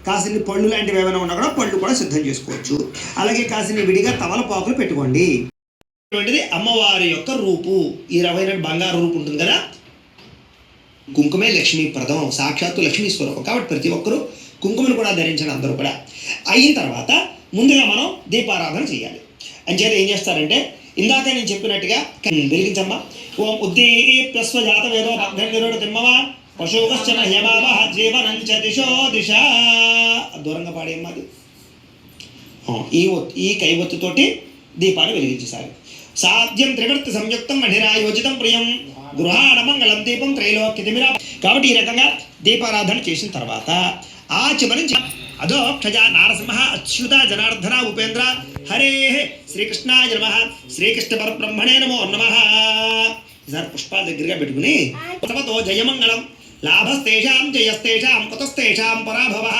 కాసిన్ని పళ్ళు లాంటివి ఏమైనా ఉన్నా కూడా పళ్ళు కూడా సిద్ధం చేసుకోవచ్చు. అలాగే కాసిన్ని విడిగా తమలపాకులు పెట్టుకోండి. అమ్మవారి యొక్క రూపు, ఈ రకమైన బంగారు రూపు ఉంటుంది కదా, కుంకుమే లక్ష్మీప్రదం, సాక్షాత్తు లక్ష్మీ స్వరూపం. కాబట్టి ప్రతి ఒక్కరూ కుంకుమను కూడా ధరించండి అందరూ కూడా. అయిన తర్వాత ముందుగా మనం దీపారాధన చేయాలి. అంచేత ఏం చేస్తారంటే ఇందాక నేను చెప్పినట్టుగా వెలిగించమ్మా. ఓం ఉద్దీప్యస్వజాత వేదో భగ్నిరుడు తిమ్మవా పశువశ్చ మహ్యమావహ జీవనంచ దిశో దిశ. దూరంగా పాడేమ్మా అది. ఈ కైవత్తుతోటి దీపాన్ని వెలిగించేసారి. సాధ్యం త్రివర్తి సంయుక్తం మణిరాయోజితం ప్రియం గృహాణ మంగళం దీపం త్రైలోక్యతిమిరా. కాబట్టి ఈ రకంగా దీపారాధన చేసిన తర్వాత ఆచమనించి అదో క్షజ నారసింహ అచ్యుత జనార్దన ఉపేంద్ర హరే శ్రీకృష్ణాయ నమః శ్రీకృష్ణ పరబ్రహ్మణే నమో నమః. ఈసారి పుష్పాల దగ్గరగా పెట్టుకుని తమతో జయమంగళం లాభస్తేషాం జయస్తేషాం కుతస్తేషాం పరాభవః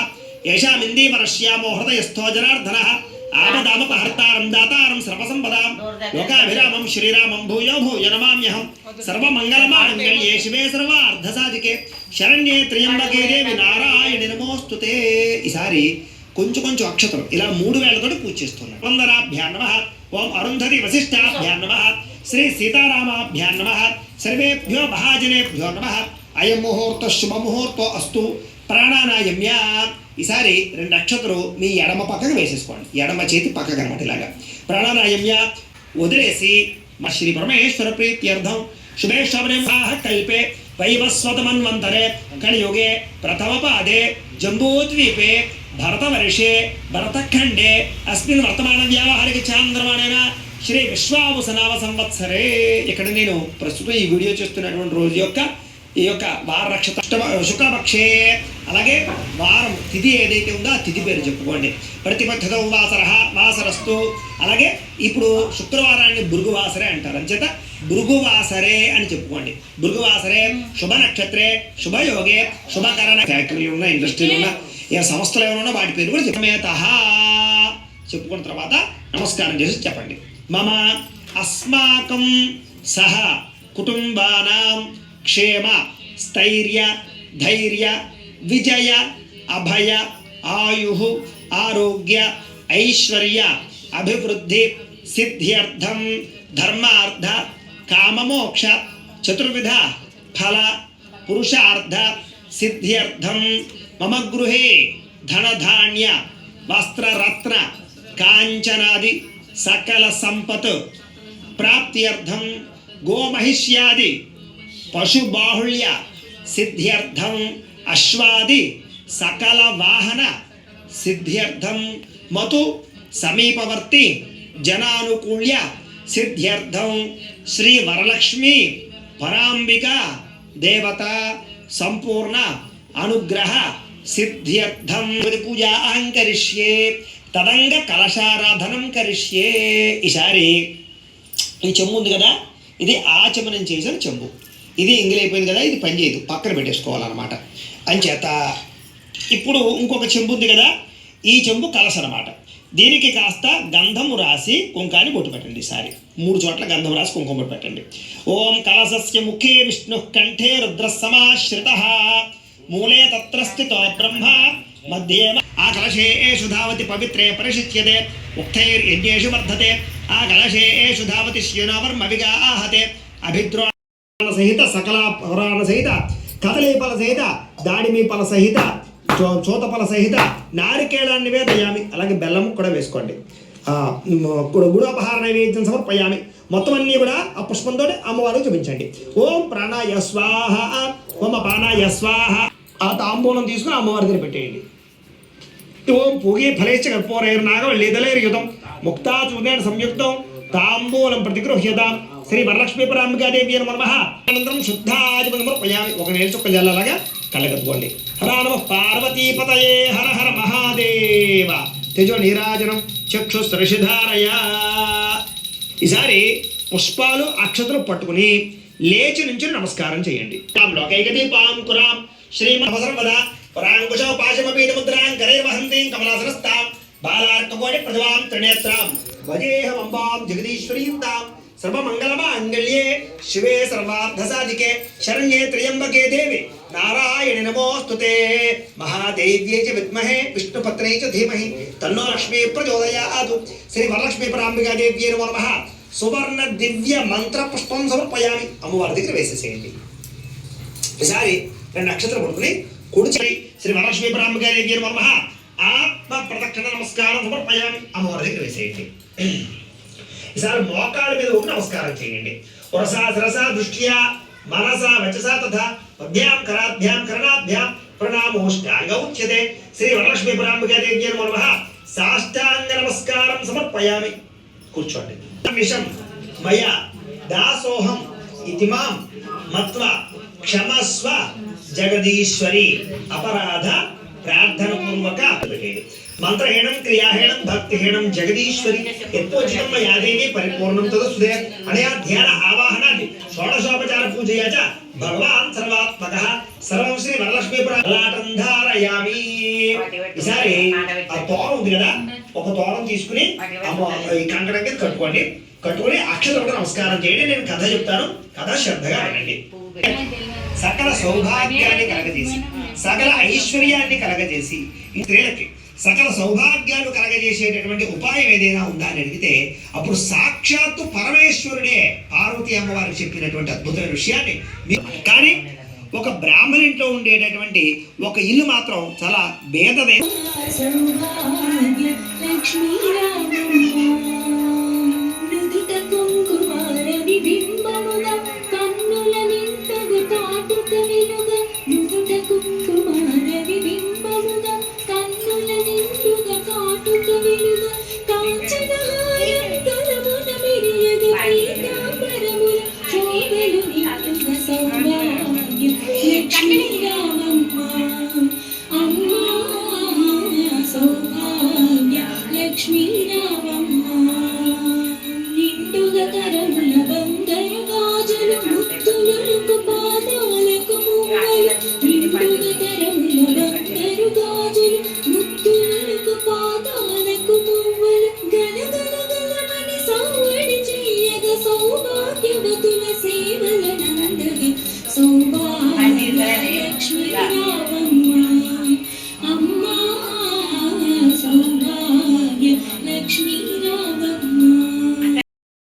ఏషామిందీవరశ్యామో హృదయస్థో జనార్దనః ఆపదామపహర్తారం దాతారం సర్వసంపదాం లోకాభిరామం శ్రీరామం భూయో భూయ నమామ్యహం సర్వమంగళమాంగళ్యే శివే సర్వార్ధసాధికే శరణ్యే త్ర్యంబకే దేవి నారాయణి నమోస్తుతే. ఈసారి కొంచెం అక్షతలు ఇలా 3 వేలతోటి పూజ చేస్తున్నాడు. వందనాభ్యాం నమః, ఓం అరుంధతి వశిష్ఠాభ్యాం నమః, శ్రీ సీతారామాభ్యాం నమః, సర్వేభ్యో మహాజనేభ్యో నమః. అయం ముహూర్త శుభముహూర్తో అస్తు ప్రాణానాయమ్య. ఈసారి 2 అక్షతలు మీ ఎడమ పక్కకు వేసేసుకోండి, ఎడమ చేతి పక్కకు అనమాట. ఇలాగా ప్రాణానాయమ్య వదిలేసి మా శ్రీ పరమేశ్వర ప్రీత్యర్థం శుభే శబరిమాహ కల్పే వైవస్వతమన్వంతరే కలియుగే ప్రథమ పాదే జంబూద్వీపే భరతవర్షే భరతఖండే అస్మిన్ వర్తమాన వ్యావహారిక చాంద్రమాణేన శ్రీ విశ్వావసనామ సంవత్సరే. ఇక్కడ నేను ప్రస్తుతం ఈ వీడియో చేస్తున్నటువంటి రోజు యొక్క ఈ యొక్క వార నక్షత్ర శుక్లపక్షే, అలాగే వారం తిథి ఏదైతే ఉందో ఆ తిథి పేరు చెప్పుకోండి. ప్రతిపద్ధత వాసరస్తు. అలాగే ఇప్పుడు శుక్రవారాన్ని భృగువాసరే అంటారు, అంచేత భృగువాసరే అని చెప్పుకోండి. భృగువాసరే శుభ నక్షత్రే శుభయోగే శుభకరణ. ఫ్యాక్టరీలు ఉన్న ఇండస్ట్రీలు ఉన్న ఏ సంస్థలు ఏమైనా వాటి పేరు కూడా చెప్పమేత చెప్పుకున్న తర్వాత నమస్కారం చేసి చెప్పండి. మమ అస్మాకం సహ కుటుంబానాం క్షేమ స్థైర్య ధైర్య విజయ అభయ ఆయు ఆరోగ్య ఐశ్వర్య అభివృద్ధి సిద్ధ్యర్థం ధర్మార్థ కామమోక్ష చతుర్విధ ఫల పురుషార్థ సిద్ధ్యర్థం మమ గృహే ధనధాన్య వస్త్రరత్న కాంచనాది సకల సంపత్ ప్రాప్త్యర్థం గోమహిష్యాది పశుబాహుళ్య సిద్ధ్యర్థం అశ్వాది సకల వాహన సిద్ధ్యర్థం మతు సమీపవర్తి జనానుకూల్య సిద్ధ్యర్థం శ్రీ వరలక్ష్మి పరాంబిక దేవత సంపూర్ణ అనుగ్రహ సిద్ధ్యర్థం పూజాం కరిష్యే తదంగ కలశారాధనం కరిష్యే. ఈసారి ఈ చెంబు ఉంది కదా, ఇది ఆచమనం చేసిన చెంబు. ఇది ఎంగిలైపోయింది కదా, ఇది పనిచేయదు, పక్కన పెట్టేసుకోవాలన్నమాట. అంచేత ఇప్పుడు ఇంకొక చెంబు ఉంది కదా, ఈ చెంబు కలశ అనమాట. దీనికి కాస్త గంధము రాసి కుంకాన్ని బొట్టు పెట్టండి. ఈసారి 3 చోట్ల గంధం రాసి కుంకుమ బొట్టు పెట్టండి. ఓం కలశస్య ముఖే విష్ణు కంఠే రుద్ర సమాశ్రిత మూలే తత్ర స్థితో బ్రహ్మ మధ్యే ఆ కలశేషు ధావతి పవిత్రే పరిశిచ్యతే ఉక్తైర్యజ్ఞేషు వర్ధతే ఆ కలశేషు ధావతి శ్యూనవర్మవిగా ఆహతే అభిద్రో సహిత సకల పురాణ సహిత కదలీఫల సహిత దాడిమి ఫల సహిత చోతఫల సహిత నారికేళాన్ని నివేదయామి. అలాగే బెల్లం కూడా వేసుకోండి. గుడోపహార నైవేద్యం సమర్పయామి. మొత్తం అన్నీ కూడా ఆ పుష్పంతో అమ్మవారికి చూపించండి. ఓం ప్రాణాయ స్వాహ ఓం ప్రాణాయ స్వాహ. ఆ తాంబూలం తీసుకుని అమ్మవారి దగ్గర పెట్టేయండి. ఓం పూగే ఫలేచ్చ కర్పూరైర్నాగవల్లీదలైర్యుతం ముక్తా చూర్ణేన సంయుక్తం తాంబూలం ప్రతిగృహ్యతాం శ్రీ వరలక్ష్మీ పరాంబికాదేవి నమః. అనంతరం శుద్ధాజమం సమర్పయామి. ఒక నీళ్ళ చుక్క జల్లలాగా కళ్ళగత్తుకోండి. హర నమః పార్వతీపతయే హర హర మహాదేవ. తేజో నీరాజనం చక్షుస్త్రిషిధారయ. ఈసారి పుష్పాలు అక్షతలు పట్టుకుని లేచి నుంచి నమస్కారం చేయండి. లోకైకదీపాం కురాం శ్రీమద్సర్వద పరాంకుశౌ పాశమపీతముద్రాం కరైర్వహంతీం కమలాసనస్తాం బాలార్కకోటి ప్రతిభాం త్రినేత్రాం భజేహమంబాం జగదీశ్వరీం తాం సర్వమంగళమాంగళ్యే శివే సర్వార్థసాధికే శరణ్యే త్ర్యంబకే దేవి నారాయణి నమోస్తుతే మహాదేవ్యై చ విద్మహే విష్ణుపత్న్యై చ ధీమహి తన్నో లక్ష్మీ ప్రచోదయాత్. శ్రీ వరలక్ష్మీ పరాంబికా దేవ్యై నమో నమః. సువర్ణ దివ్య మంత్ర పుష్పం సమర్పయామి. అమ్మవారి దగ్గర వేసేసేయండి. ఈసారి 2 నక్షత్రాలు పడుకుని కుడిచి శ్రీ వరలక్ష్మీ పరాంబికా దేవ్యై నమో నమః ఆత్మ ప్రదక్షిణ నమస్కారం సమర్పయామి. అమ్మవారి దగ్గర వేసేయండి. ఈసారి మోకాళ్ళ మీద ఉండి నమస్కారం చేయండి. వరసా శిరసా దృష్ట్యా మనసా వచసా తథా పద్భ్యాం కరాభ్యాం కరణాభ్యాం ప్రణామోష్టాంగ ఉచ్యతే. శ్రీ వరలక్ష్మీ పరాంబికా దేవ్యై నమో నమః సాష్టాంగ నమస్కారం సమర్పయామి. కూర్చోండి. మిషం మయా దాసోహం ఇతి మాం మత్వా క్షమస్వ జగదీశ్వరి అపరాధ ప్రార్థన పూర్వక. మంత్రహీనం క్రియాహీనం భక్తిహీనం జగదీశ్వరి యత్పోచితం మయాదేవి పరిపూర్ణం తదస్తుదే. అనయా ధ్యాన ఆవాహనాది షోడశోపచార పూజయా చ భగవాన్ సర్వాత్మకః సర్వం శ్రీ వరలక్ష్మీ లలాటం ధారయామి. ఈసారి ఆ తోరం ఉంది కదా, ఒక తోరం తీసుకుని ఈ కంకణం కింద కట్టుకొని అక్షతలకు నమస్కారం చేయండి. నేను కథ చెప్తాను, కథ శ్రద్ధగా వినండి. సకల సౌభాగ్యాన్ని కలగజేసి సకల ఐశ్వర్యాన్ని కలగజేసి ఈ స్త్రీలకి సకల సౌభాగ్యాలు కలగజేసేటటువంటి ఉపాయం ఏదైనా ఉందా అని అడిగితే అప్పుడు సాక్షాత్తు పరమేశ్వరుడే పార్వతీ అమ్మవారికి చెప్పినటువంటి అద్భుతమైన విషయాన్ని. కానీ ఒక బ్రాహ్మణింట్లో ఉండేటటువంటి ఒక ఇల్లు మాత్రం చాలా భేదమే.